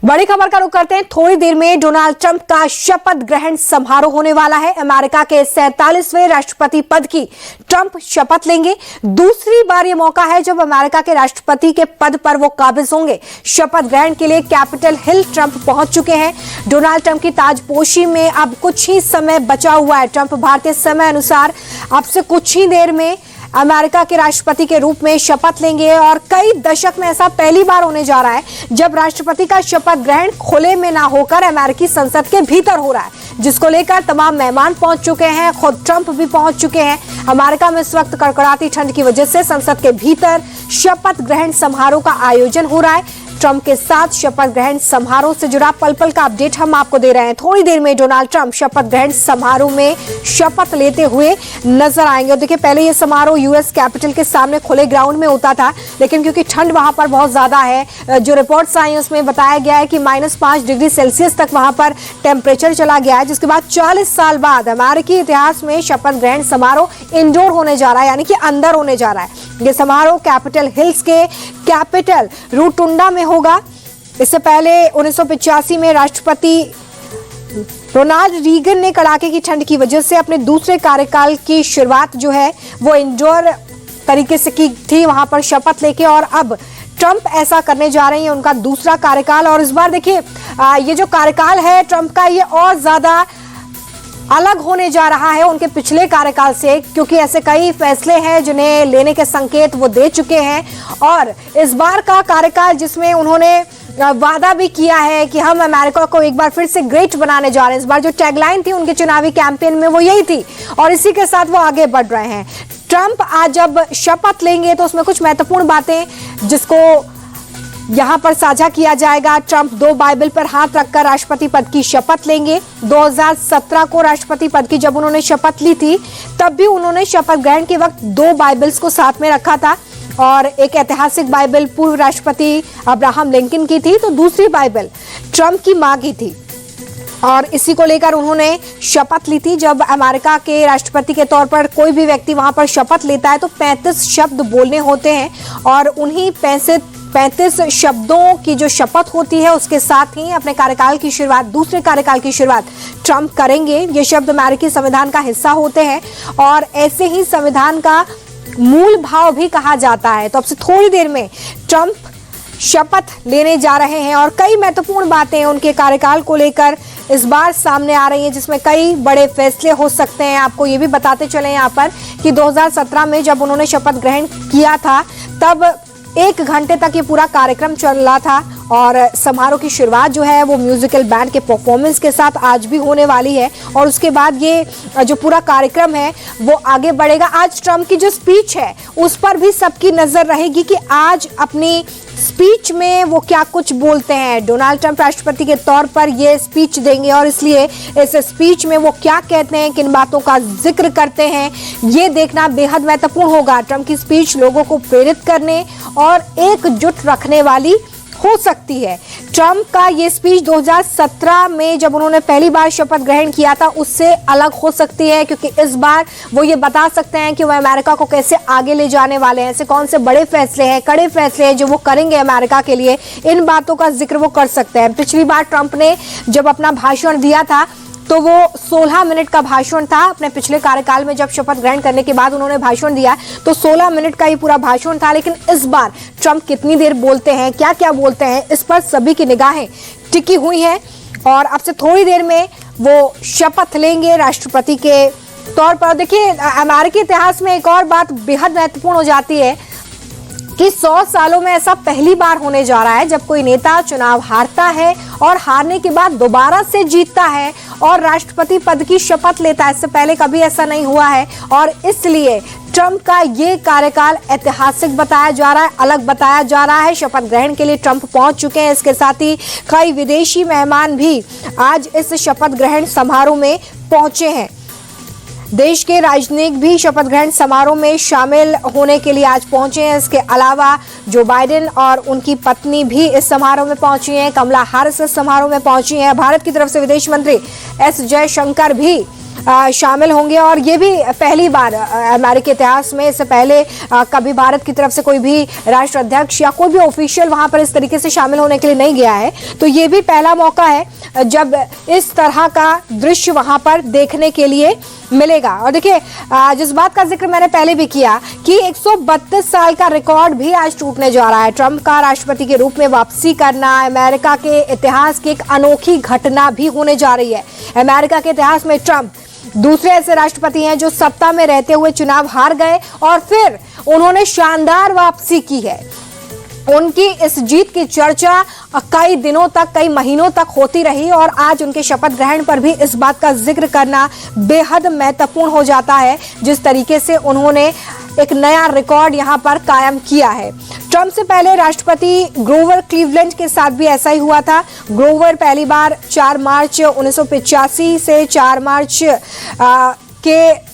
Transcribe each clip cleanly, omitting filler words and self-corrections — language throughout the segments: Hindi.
बड़ी खबर का रुख करते हैं। थोड़ी देर में डोनाल्ड ट्रंप का शपथ ग्रहण समारोह होने वाला है। अमेरिका के 47वें राष्ट्रपति पद की ट्रंप शपथ लेंगे। दूसरी बार यह मौका है जब अमेरिका के राष्ट्रपति के पद पर वो काबिज होंगे। शपथ ग्रहण के लिए कैपिटल हिल ट्रंप पहुंच चुके हैं। डोनाल्ड ट्रंप की ताजपोशी में अब कुछ ही समय बचा हुआ है। ट्रंप भारतीय समय अनुसार अब से कुछ ही देर में अमेरिका के राष्ट्रपति के रूप में शपथ लेंगे और कई दशक में ऐसा पहली बार होने जा रहा है जब राष्ट्रपति का शपथ ग्रहण खुले में ना होकर अमेरिकी संसद के भीतर हो रहा है, जिसको लेकर तमाम मेहमान पहुंच चुके हैं। खुद ट्रंप भी पहुंच चुके हैं। अमेरिका में इस वक्त कड़कड़ाती ठंड की वजह से संसद के भीतर शपथ ग्रहण समारोह का आयोजन हो रहा है। ट्रंप के साथ शपथ ग्रहण समारोह से जुड़ा पल पल का अपडेट हम आपको दे रहे हैं। थोड़ी देर में डोनाल्ड ट्रंप शपथ ग्रहण समारोह में शपथ लेते हुए नजर आएंगे। और देखिए, पहले ये समारोह यूएस कैपिटल के सामने खुले ग्राउंड में होता था, लेकिन क्योंकि ठंड वहां पर बहुत ज्यादा है, जो रिपोर्ट्स आई उसमें बताया गया है कि -5 डिग्री सेल्सियस तक वहां पर टेम्परेचर चला गया है, जिसके बाद 40 साल बाद अमेरिकी इतिहास में शपथ ग्रहण समारोह इंडोर होने जा रहा है, यानी कि अंदर होने जा रहा है। ये समारोह कैपिटल हिल्स के कैपिटल रोटुंडा में होगा। इससे पहले 1985 में राष्ट्रपति रोनाल्ड रीगन ने कड़ाके की ठंड की वजह से अपने दूसरे कार्यकाल की शुरुआत जो है वो इंडोर तरीके से की थी, वहां पर शपथ लेके। और अब ट्रंप ऐसा करने जा रहे हैं, उनका दूसरा कार्यकाल। और इस बार देखिए, ये जो कार्यकाल है ट्रंप का, ये और ज्यादा अलग होने जा रहा है उनके पिछले कार्यकाल से, क्योंकि ऐसे कई फैसले हैं जिन्हें लेने के संकेत वो दे चुके हैं। और इस बार का कार्यकाल जिसमें उन्होंने वादा भी किया है कि हम अमेरिका को एक बार फिर से ग्रेट बनाने जा रहे हैं। इस बार जो टैगलाइन थी उनके चुनावी कैंपेन में वो यही थी, और इसी के साथ वो आगे बढ़ रहे हैं। ट्रंप आज जब शपथ लेंगे तो उसमें कुछ महत्वपूर्ण बातें जिसको यहां पर साझा किया जाएगा। ट्रंप 2 बाइबल पर हाथ रखकर राष्ट्रपति पद की शपथ लेंगे। 2017 को राष्ट्रपति पद की जब उन्होंने शपथ ली थी, तब भी उन्होंने शपथ ग्रहण के वक्त 2 बाइबल्स को साथ में रखा था, और एक ऐतिहासिक बाइबल पूर्व राष्ट्रपति अब्राहम लिंकन की थी, तो दूसरी बाइबल ट्रंप की मां की थी। और इसी को लेकर उन्होंने शपथ ली थी। जब अमेरिका के राष्ट्रपति के तौर पर कोई भी व्यक्ति वहां पर शपथ लेता है तो 35 शब्द बोलने होते हैं, और उन्हीं 35 शब्दों की जो शपथ होती है उसके साथ ही अपने कार्यकाल की शुरुआत, दूसरे कार्यकाल की शुरुआत ट्रंप करेंगे। ये शब्द अमेरिकी संविधान का हिस्सा होते हैं और ऐसे ही संविधान का मूल भाव भी कहा जाता है। तो अब से थोड़ी देर में ट्रंप शपथ लेने जा रहे हैं और कई महत्वपूर्ण बातें उनके कार्यकाल को लेकर इस बार सामने आ रही हैं, जिसमें कई बड़े फैसले हो सकते हैं। आपको ये भी बताते चले यहाँ पर कि 2017 में जब उन्होंने शपथ ग्रहण किया था, तब 1 घंटे तक ये पूरा कार्यक्रम चल रहा था, और समारोह की शुरुआत जो है वो म्यूजिकल बैंड के परफॉर्मेंस के साथ आज भी होने वाली है। और उसके बाद ये जो पूरा कार्यक्रम है वो आगे बढ़ेगा। आज ट्रंप की जो स्पीच है उस पर भी सबकी नजर रहेगी कि आज अपनी स्पीच में वो क्या कुछ बोलते हैं। डोनाल्ड ट्रंप राष्ट्रपति के तौर पर ये स्पीच देंगे, और इसलिए इस स्पीच में वो क्या कहते हैं, किन बातों का जिक्र करते हैं, ये देखना बेहद महत्वपूर्ण होगा। ट्रंप की स्पीच लोगों को प्रेरित करने और एकजुट रखने वाली हो सकती है। ट्रंप का ये स्पीच 2017 में जब उन्होंने पहली बार शपथ ग्रहण किया था उससे अलग हो सकती है, क्योंकि इस बार वो ये बता सकते हैं कि वो अमेरिका को कैसे आगे ले जाने वाले हैं, ऐसे कौन से बड़े फैसले हैं, कड़े फैसले हैं जो वो करेंगे अमेरिका के लिए। इन बातों का जिक्र वो कर सकते हैं। पिछली बार ट्रंप ने जब अपना भाषण दिया था तो वो 16 मिनट का भाषण था। अपने पिछले कार्यकाल में जब शपथ ग्रहण करने के बाद उन्होंने भाषण दिया तो 16 मिनट का ही पूरा भाषण था। लेकिन इस बार ट्रंप कितनी देर बोलते हैं, क्या क्या बोलते हैं, इस पर सभी की निगाहें टिकी हुई हैं। और अब से थोड़ी देर में वो शपथ लेंगे राष्ट्रपति के तौर पर। देखिए, अमेरिकी इतिहास में एक और बात बेहद महत्वपूर्ण हो जाती है कि 100 सालों में ऐसा पहली बार होने जा रहा है जब कोई नेता चुनाव हारता है और हारने के बाद दोबारा से जीतता है और राष्ट्रपति पद की शपथ लेता है। इससे पहले कभी ऐसा नहीं हुआ है, और इसलिए ट्रंप का ये कार्यकाल ऐतिहासिक बताया जा रहा है, अलग बताया जा रहा है। शपथ ग्रहण के लिए ट्रंप पहुंच चुके हैं। इसके साथ ही कई विदेशी मेहमान भी आज इस शपथ ग्रहण समारोह में पहुंचे हैं। देश के राजनीतिक भी शपथ ग्रहण समारोह में शामिल होने के लिए आज पहुंचे हैं। इसके अलावा जो बाइडेन और उनकी पत्नी भी इस समारोह में पहुंची हैं। कमला हैरिस इस समारोह में पहुंची हैं। भारत की तरफ से विदेश मंत्री एस जयशंकर भी शामिल होंगे और ये भी पहली बार अमेरिकी इतिहास में, इससे पहले कभी भारत की तरफ से कोई भी राष्ट्राध्यक्ष या कोई भी ऑफिशियल वहां पर इस तरीके से शामिल होने के लिए नहीं गया है। तो ये भी पहला मौका है जब इस तरह का दृश्य वहां पर देखने के लिए मिलेगा। और देखिए, जिस बात का जिक्र मैंने पहले भी किया कि 132 साल का रिकॉर्ड भी आज टूटने जा रहा है। ट्रंप का राष्ट्रपति के रूप में वापसी करना अमेरिका के इतिहास की एक अनोखी घटना भी होने जा रही है। अमेरिका के इतिहास में ट्रंप दूसरे ऐसे राष्ट्रपति हैं जो सत्ता में रहते हुए चुनाव हार गए और फिर उन्होंने शानदार वापसी की है। उनकी इस जीत की चर्चा कई दिनों तक, कई महीनों तक होती रही और आज उनके शपथ ग्रहण पर भी इस बात का जिक्र करना बेहद महत्वपूर्ण हो जाता है, जिस तरीके से उन्होंने एक नया रिकॉर्ड यहां पर कायम किया है। ट्रंप से पहले राष्ट्रपति ग्रोवर क्लीवलैंड के साथ भी ऐसा ही हुआ था। ग्रोवर पहली बार 4 मार्च 1985 से 4 मार्च के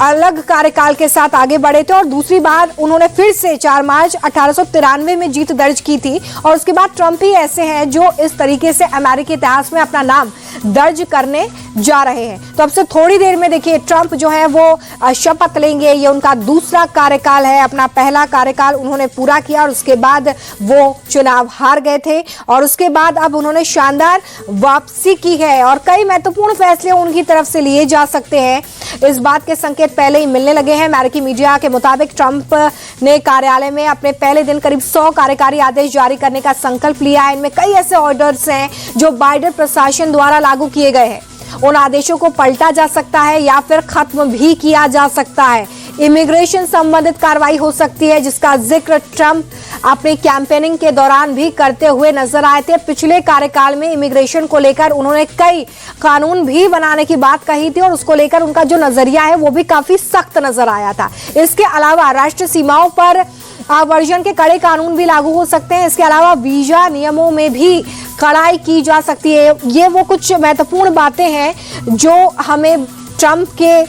अलग कार्यकाल के साथ आगे बढ़े थे और दूसरी बार उन्होंने फिर से 4 मार्च 1893 में जीत दर्ज की थी। और उसके बाद ट्रंप ही ऐसे हैं जो इस तरीके से अमेरिकी इतिहास में अपना नाम दर्ज करने जा रहे हैं। तो अब से थोड़ी देर में देखिए ट्रंप जो है वो शपथ लेंगे। ये उनका दूसरा कार्यकाल है। अपना पहला कार्यकाल उन्होंने पूरा किया और उसके बाद वो चुनाव हार गए थे और उसके बाद अब उन्होंने शानदार वापसी की है और कई महत्वपूर्ण फैसले उनकी तरफ से लिए जा सकते हैं। इस बात के संकेत पहले ही मिलने लगे हैं। अमेरिकी मीडिया के मुताबिक ट्रंप ने कार्यालय में अपने पहले दिन करीब 100 कार्यकारी आदेश जारी करने का संकल्प लिया है। इनमें कई ऐसे ऑर्डर्स हैं जो बाइडेन प्रशासन द्वारा लागू किए गए हैं। उन आदेशों को पलटा जा सकता है या फिर खत्म भी किया जा सकता है। इमिग्रेशन संबंधित कार्रवाई हो सकती है, जिसका जिक्र ट्रंप अपनी कैंपेनिंग के दौरान भी करते हुए नजर आए थे। पिछले कार्यकाल में इमिग्रेशन को लेकर उन्होंने कई कानून भी बनाने की बात कही थी और उसको लेकर उनका जो नजरिया है वो भी काफी सख्त नजर आया था। इसके अलावा राष्ट्रीय सीमाओं पर वर्जन के कड़े कानून भी लागू हो सकते हैं। इसके अलावा वीजा नियमों में भी कड़ाई की जा सकती है। ये वो कुछ महत्वपूर्ण बातें हैं जो हमें ट्रंप के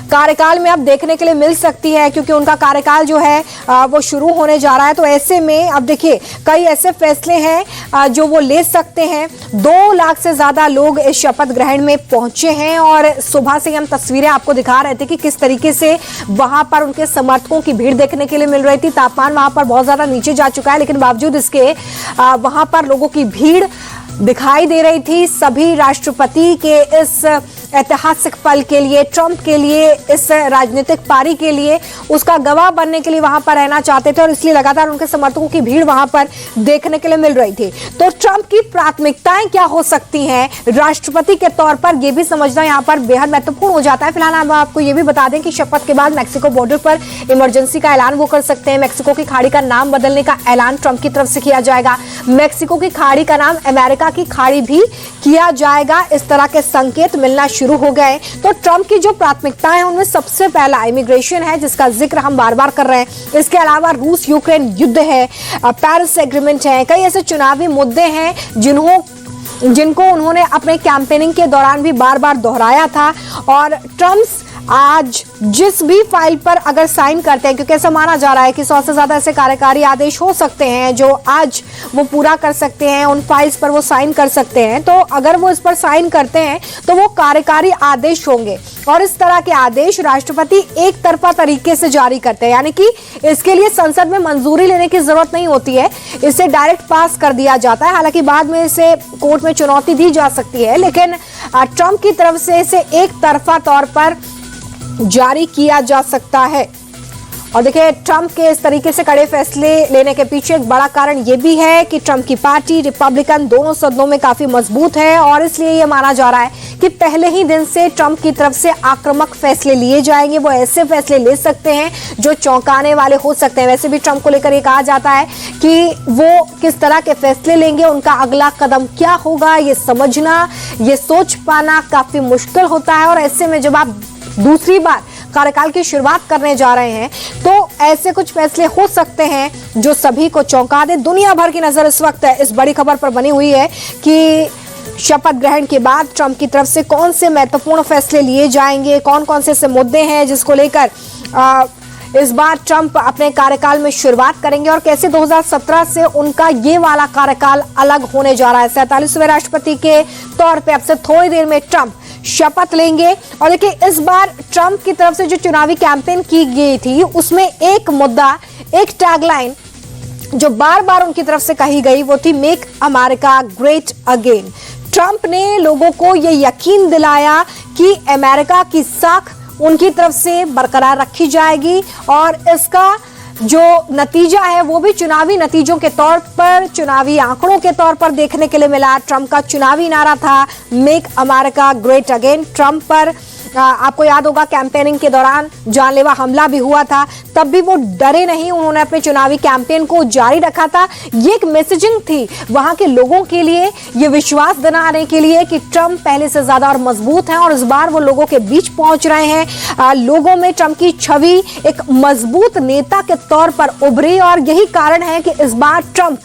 कार्यकाल में अब देखने के लिए मिल सकती है, क्योंकि उनका कार्यकाल जो है वो शुरू होने जा रहा है। तो ऐसे में अब देखिए कई ऐसे फैसले हैं जो वो ले सकते हैं। 2 लाख से ज्यादा लोग इस शपथ ग्रहण में पहुंचे हैं और सुबह से हम तस्वीरें आपको दिखा रहे थे कि किस तरीके से वहां पर उनके समर्थकों की भीड़ देखने के लिए मिल रही थी। तापमान वहां पर बहुत ज्यादा नीचे जा चुका है, लेकिन बावजूद इसके वहां पर लोगों की भीड़ दिखाई दे रही थी। सभी राष्ट्रपति के इस ऐतिहासिक पल के लिए, ट्रंप के लिए, इस राजनीतिक पारी के लिए, उसका गवाह बनने के लिए वहां पर रहना चाहते थे और इसलिए लगातार उनके समर्थकों की भीड़ वहां पर देखने के लिए मिल रही थी। तो ट्रंप की प्राथमिकताएं क्या हो सकती हैं राष्ट्रपति के तौर पर, यह भी समझना यहां पर बेहद महत्वपूर्ण हो जाता है। फिलहाल हम आपको यह भी बता दें कि शपथ के बाद मैक्सिको बॉर्डर पर इमरजेंसी का ऐलान वो कर सकते हैं। मैक्सिको की खाड़ी का नाम बदलने का ऐलान ट्रंप की तरफ से किया जाएगा। मैक्सिको की खाड़ी का नाम अमेरिका की खाड़ी भी किया जाएगा। इस तरह के संकेत मिलना शुरू हो गए। तो ट्रंप की जो प्राथमिकताएं हैं उनमें सबसे पहला इमिग्रेशन है, जिसका जिक्र हम बार बार कर रहे हैं। इसके अलावा रूस यूक्रेन युद्ध है, पेरिस एग्रीमेंट है, कई ऐसे चुनावी मुद्दे हैं जिनको उन्होंने अपने कैंपेनिंग के दौरान भी बार बार दोहराया था। और ट्रंप आज जिस भी फाइल पर अगर साइन करते हैं, क्योंकि ऐसा माना जा रहा है कि 100 से ज्यादा ऐसे कार्यकारी आदेश हो सकते हैं जो आज वो पूरा कर सकते हैं, उन फाइल्स पर वो साइन कर सकते हैं। तो अगर वो इस पर साइन करते हैं तो वो कार्यकारी आदेश होंगे और इस तरह के आदेश राष्ट्रपति एक तरफा तरीके से जारी करते हैं, यानी कि इसके लिए संसद में मंजूरी लेने की जरूरत नहीं होती है, इसे डायरेक्ट पास कर दिया जाता है। हालांकि बाद में इसे कोर्ट में चुनौती दी जा सकती है, लेकिन ट्रंप की तरफ से इसे एक तरफा तौर पर जारी किया जा सकता है। और देखिए ट्रंप के इस तरीके से कड़े फैसले लेने के पीछे एक बड़ा कारण यह भी है कि ट्रंप की पार्टी रिपब्लिकन दोनों सदनों में काफी मजबूत है और इसलिए यह माना जा रहा है कि पहले ही दिन से ट्रंप की तरफ से आक्रामक फैसले लिए जाएंगे। वो ऐसे फैसले ले सकते हैं जो चौंकाने वाले हो सकते हैं। वैसे भी ट्रंप को लेकर ये कहा जाता है कि वो किस तरह के फैसले लेंगे, उनका अगला कदम क्या होगा, ये समझना, ये सोच पाना काफी मुश्किल होता है। और ऐसे में जब आप दूसरी बार कार्यकाल की शुरुआत करने जा रहे हैं तो ऐसे कुछ फैसले हो सकते हैं जो सभी को चौंका दे। दुनिया भर की नजर इस वक्त इस बड़ी खबर पर बनी हुई है कि शपथ ग्रहण के बाद ट्रंप की तरफ से कौन से महत्वपूर्ण फैसले लिए जाएंगे, कौन कौन से ऐसे मुद्दे हैं जिसको लेकर इस बार ट्रंप अपने कार्यकाल में शुरुआत करेंगे और कैसे 2017 से उनका ये वाला कार्यकाल अलग होने जा रहा है। 47वें राष्ट्रपति के तौर पे अब से थोड़ी देर में ट्रंप शपथ लेंगे। और देखिए, इस बार ट्रंप की तरफ से जो चुनावी कैंपेन की गई थी उसमें एक मुद्दा, एक टैगलाइन जो बार बार उनकी तरफ से कही गई वो थी make America great again. Trump ने लोगों को ये यकीन दिलाया कि अमेरिका की साख उनकी तरफ से बरकरार रखी जाएगी और इसका जो नतीजा है वो भी चुनावी नतीजों के तौर पर, चुनावी आंकड़ों के तौर पर देखने के लिए मिला। ट्रंप का चुनावी नारा था make America great again. Trump पर आपको याद होगा कैंपेनिंग के दौरान जानलेवा हमला भी हुआ था, तब भी वो डरे नहीं, उन्होंने अपने चुनावी कैंपेन को जारी रखा था। ये एक मैसेजिंग थी वहां के लोगों के लिए, ये विश्वास दिलाने के लिए कि ट्रंप पहले से ज्यादा और मजबूत हैं और इस बार वो लोगों के बीच पहुंच रहे हैं। लोगों में ट्रंप की छवि एक मजबूत नेता के तौर पर उभरी और यही कारण है कि इस बार ट्रंप